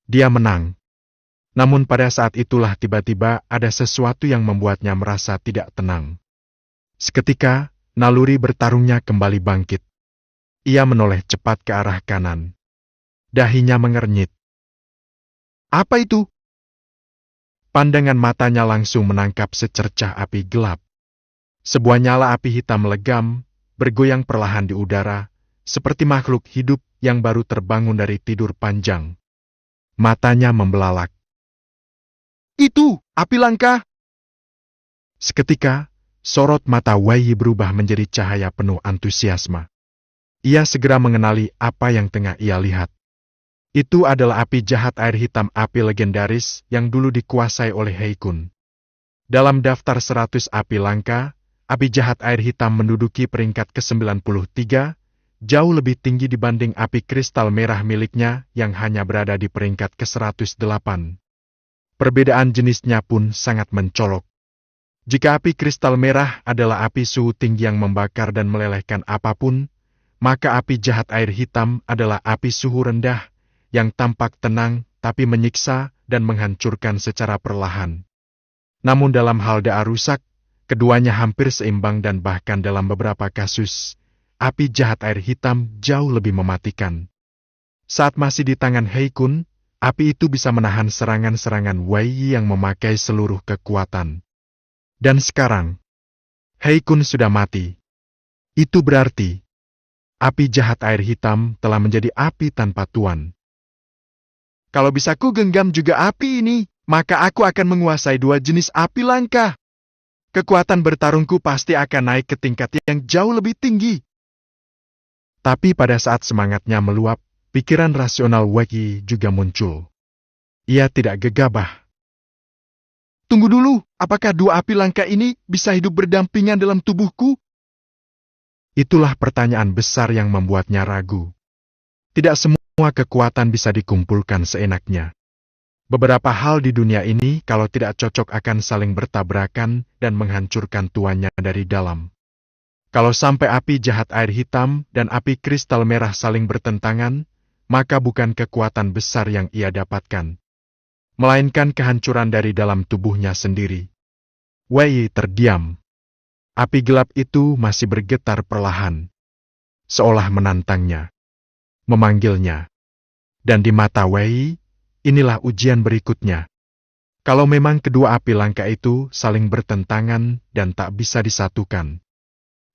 A: Dia menang. Namun pada saat itulah tiba-tiba ada sesuatu yang membuatnya merasa tidak tenang. Seketika, naluri bertarungnya kembali bangkit. Ia menoleh cepat ke arah kanan. Dahinya mengernyit. Apa itu? Pandangan matanya langsung menangkap secercah api gelap. Sebuah nyala api hitam legam, bergoyang perlahan di udara, seperti makhluk hidup yang baru terbangun dari tidur panjang. Matanya membelalak. Itu, api langka! Seketika, sorot mata Wei berubah menjadi cahaya penuh antusiasme. Ia segera mengenali apa yang tengah ia lihat. Itu adalah api jahat air hitam api legendaris yang dulu dikuasai oleh Hei Kun. Dalam daftar 100 api langka, api jahat air hitam menduduki peringkat ke-93, jauh lebih tinggi dibanding api kristal merah miliknya yang hanya berada di peringkat ke-108. Perbedaan jenisnya pun sangat mencolok. Jika api kristal merah adalah api suhu tinggi yang membakar dan melelehkan apapun, maka api jahat air hitam adalah api suhu rendah yang tampak tenang tapi menyiksa dan menghancurkan secara perlahan. Namun dalam hal daya rusak, keduanya hampir seimbang dan bahkan dalam beberapa kasus, api jahat air hitam jauh lebih mematikan. Saat masih di tangan Heikun, api itu bisa menahan serangan-serangan Wei Yi yang memakai seluruh kekuatan. Dan sekarang, Heikun sudah mati. Itu berarti, api jahat air hitam telah menjadi api tanpa tuan. Kalau bisa ku genggam juga api ini, maka aku akan menguasai dua jenis api langka. Kekuatan bertarungku pasti akan naik ke tingkat yang jauh lebih tinggi. Tapi pada saat semangatnya meluap, pikiran rasional Wei Yi juga muncul. Ia tidak gegabah. Tunggu dulu, apakah dua api langka ini bisa hidup berdampingan dalam tubuhku? Itulah pertanyaan besar yang membuatnya ragu. Tidak semua kekuatan bisa dikumpulkan seenaknya. Beberapa hal di dunia ini kalau tidak cocok akan saling bertabrakan dan menghancurkan tuannya dari dalam. Kalau sampai api jahat air hitam dan api kristal merah saling bertentangan, maka bukan kekuatan besar yang ia dapatkan, melainkan kehancuran dari dalam tubuhnya sendiri. Wei Yi terdiam. Api gelap itu masih bergetar perlahan, seolah menantangnya, memanggilnya. Dan di mata Wei Yi, inilah ujian berikutnya. Kalau memang kedua api langka itu saling bertentangan dan tak bisa disatukan,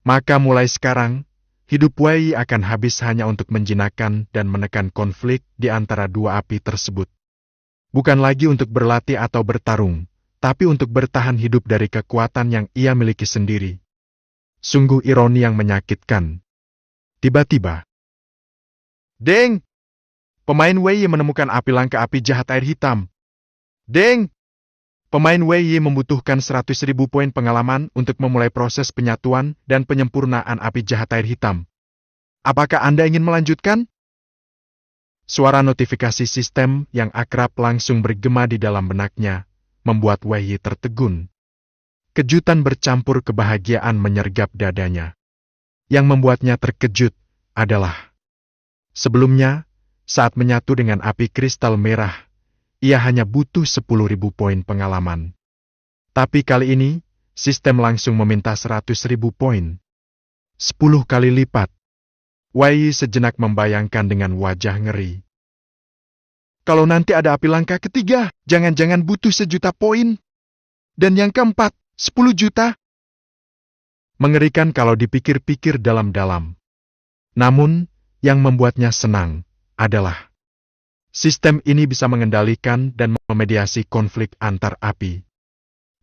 A: maka mulai sekarang, hidup Wei Yi akan habis hanya untuk menjinakkan dan menekan konflik di antara dua api tersebut. Bukan lagi untuk berlatih atau bertarung, tapi untuk bertahan hidup dari kekuatan yang ia miliki sendiri. Sungguh ironi yang menyakitkan. Tiba-tiba, Deng! Pemain Wei Yi menemukan api langka api jahat air hitam. Deng! Pemain Wei Yi membutuhkan 100.000 poin pengalaman untuk memulai proses penyatuan dan penyempurnaan api jahat air hitam. Apakah Anda ingin melanjutkan? Suara notifikasi sistem yang akrab langsung bergema di dalam benaknya, membuat Wei Yi tertegun. Kejutan bercampur kebahagiaan menyergap dadanya. Yang membuatnya terkejut adalah, sebelumnya, saat menyatu dengan api kristal merah, ia hanya butuh 10.000 poin pengalaman. Tapi kali ini, sistem langsung meminta 100.000 poin. 10 kali lipat. Wei Yi sejenak membayangkan dengan wajah ngeri. Kalau nanti ada api langka ketiga, jangan-jangan butuh 1.000.000 poin. Dan yang keempat, 10 juta. Mengerikan kalau dipikir-pikir dalam-dalam. Namun, yang membuatnya senang adalah sistem ini bisa mengendalikan dan memediasi konflik antar api.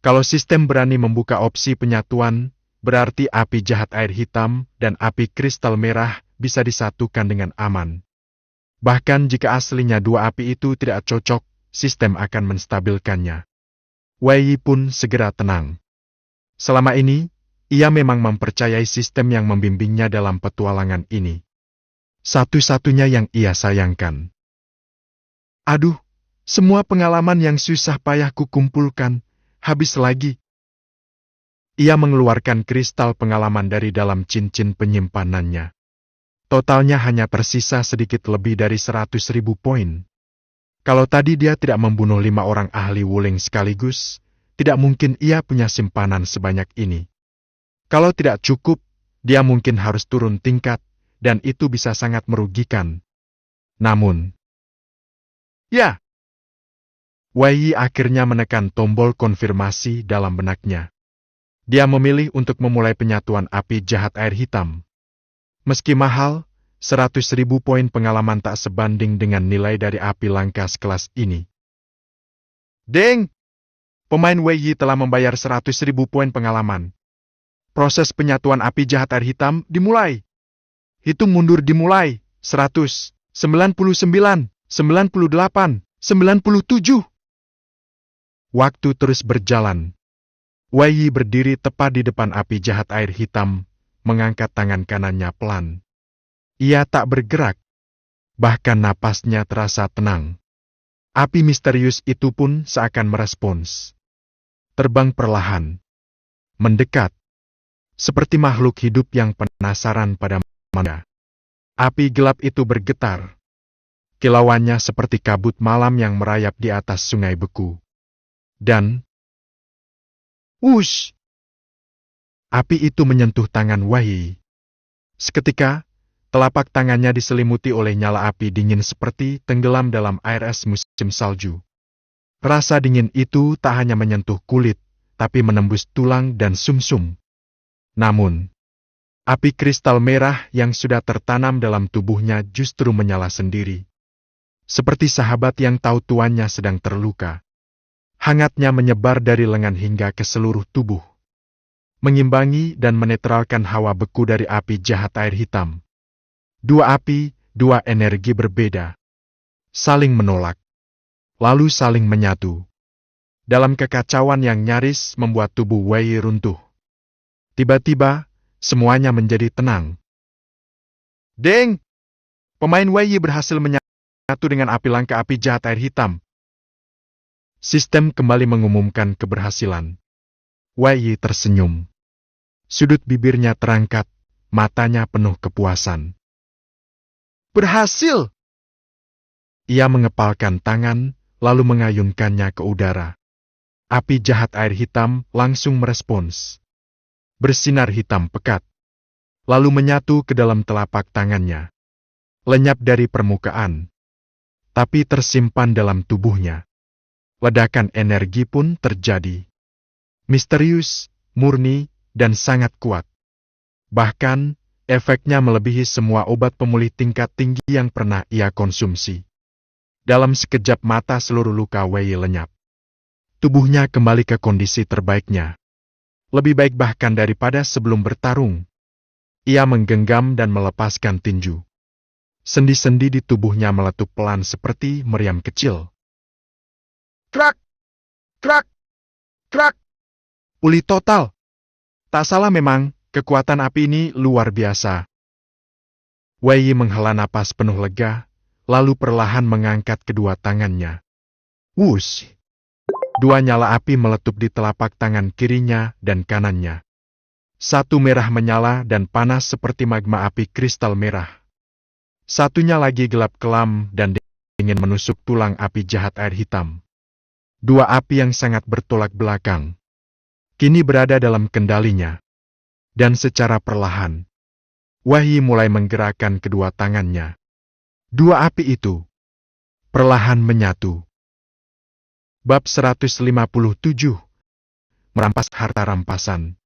A: Kalau sistem berani membuka opsi penyatuan, berarti api jahat air hitam dan api kristal merah bisa disatukan dengan aman. Bahkan jika aslinya dua api itu tidak cocok, sistem akan menstabilkannya. Wei Yi pun segera tenang. Selama ini, ia memang mempercayai sistem yang membimbingnya dalam petualangan ini. Satu-satunya yang ia sayangkan. Aduh, semua pengalaman yang susah payah kukumpulkan, habis lagi. Ia mengeluarkan kristal pengalaman dari dalam cincin penyimpanannya. Totalnya hanya tersisa sedikit lebih dari 100.000 poin. Kalau tadi dia tidak membunuh 5 orang ahli Wuling sekaligus, tidak mungkin ia punya simpanan sebanyak ini. Kalau tidak cukup, dia mungkin harus turun tingkat, dan itu bisa sangat merugikan. Namun, ya! Wei Yi akhirnya menekan tombol konfirmasi dalam benaknya. Dia memilih untuk memulai penyatuan api jahat air hitam. Meski mahal, 100.000 poin pengalaman tak sebanding dengan nilai dari api langka sekelas ini. Deng! Pemain Wei Yi telah membayar 100.000 poin pengalaman. Proses penyatuan api jahat air hitam dimulai. Hitung mundur dimulai. 100, 99, 98, 97. Waktu terus berjalan. Wei Yi berdiri tepat di depan api jahat air hitam, mengangkat tangan kanannya pelan. Ia tak bergerak, bahkan napasnya terasa tenang. Api misterius itu pun seakan merespons. Terbang perlahan, mendekat, seperti makhluk hidup yang penasaran pada manusia. Api gelap itu bergetar. Kilauannya seperti kabut malam yang merayap di atas sungai beku. Dan, wush! Api itu menyentuh tangan Wahyi. Seketika, telapak tangannya diselimuti oleh nyala api dingin seperti tenggelam dalam air es musim salju. Rasa dingin itu tak hanya menyentuh kulit, tapi menembus tulang dan sumsum. Namun, api kristal merah yang sudah tertanam dalam tubuhnya justru menyala sendiri. Seperti sahabat yang tahu tuannya sedang terluka. Hangatnya menyebar dari lengan hingga ke seluruh tubuh. Mengimbangi dan menetralkan hawa beku dari api jahat air hitam. Dua api, dua energi berbeda. Saling menolak. Lalu saling menyatu. Dalam kekacauan yang nyaris membuat tubuh Wei runtuh. Tiba-tiba, semuanya menjadi tenang. Deng! Pemain Wei berhasil menyatu dengan api langka api jahat air hitam. Sistem kembali mengumumkan keberhasilan. Wei tersenyum. Sudut bibirnya terangkat, matanya penuh kepuasan. Berhasil! Ia mengepalkan tangan, lalu mengayunkannya ke udara. Api jahat air hitam langsung merespons. Bersinar hitam pekat. Lalu menyatu ke dalam telapak tangannya. Lenyap dari permukaan. Tapi tersimpan dalam tubuhnya. Ledakan energi pun terjadi. Misterius, murni, dan sangat kuat. Bahkan, efeknya melebihi semua obat pemulih tingkat tinggi yang pernah ia konsumsi. Dalam sekejap mata seluruh luka Wei lenyap. Tubuhnya kembali ke kondisi terbaiknya. Lebih baik bahkan daripada sebelum bertarung. Ia menggenggam dan melepaskan tinju. Sendi-sendi di tubuhnya meletup pelan seperti meriam kecil. Krak! Krak! Krak! Pulih total. Tak salah memang, kekuatan api ini luar biasa. Wei menghela napas penuh lega, lalu perlahan mengangkat kedua tangannya. Wush! Dua nyala api meletup di telapak tangan kirinya dan kanannya. Satu merah menyala dan panas seperti magma api kristal merah. Satunya lagi gelap kelam dan dingin menusuk tulang api jahat air hitam. Dua api yang sangat bertolak belakang. Kini berada dalam kendalinya. Dan secara perlahan, Wahyi mulai menggerakkan kedua tangannya. Dua api itu perlahan menyatu. Bab 157. Merampas harta rampasan.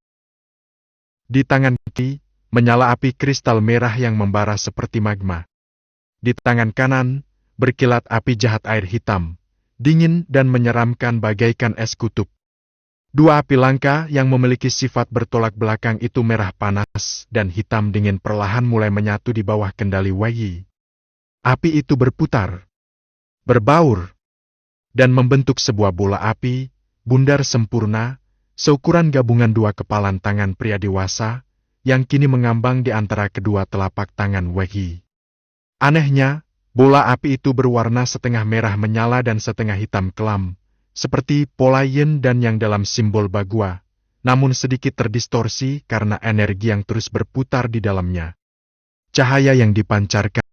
A: Di tangan kiri, menyala api kristal merah yang membara seperti magma. Di tangan kanan, berkilat api jahat air hitam, dingin dan menyeramkan bagaikan es kutub. Dua api langka yang memiliki sifat bertolak belakang itu merah panas dan hitam dingin perlahan mulai menyatu di bawah kendali Wei. Api itu berputar, berbaur, dan membentuk sebuah bola api, bundar sempurna, seukuran gabungan dua kepalan tangan pria dewasa, yang kini mengambang di antara kedua telapak tangan Wei. Anehnya, bola api itu berwarna setengah merah menyala dan setengah hitam kelam, seperti pola yin dan yang dalam simbol bagua, namun sedikit terdistorsi karena energi yang terus berputar di dalamnya. Cahaya yang dipancarkan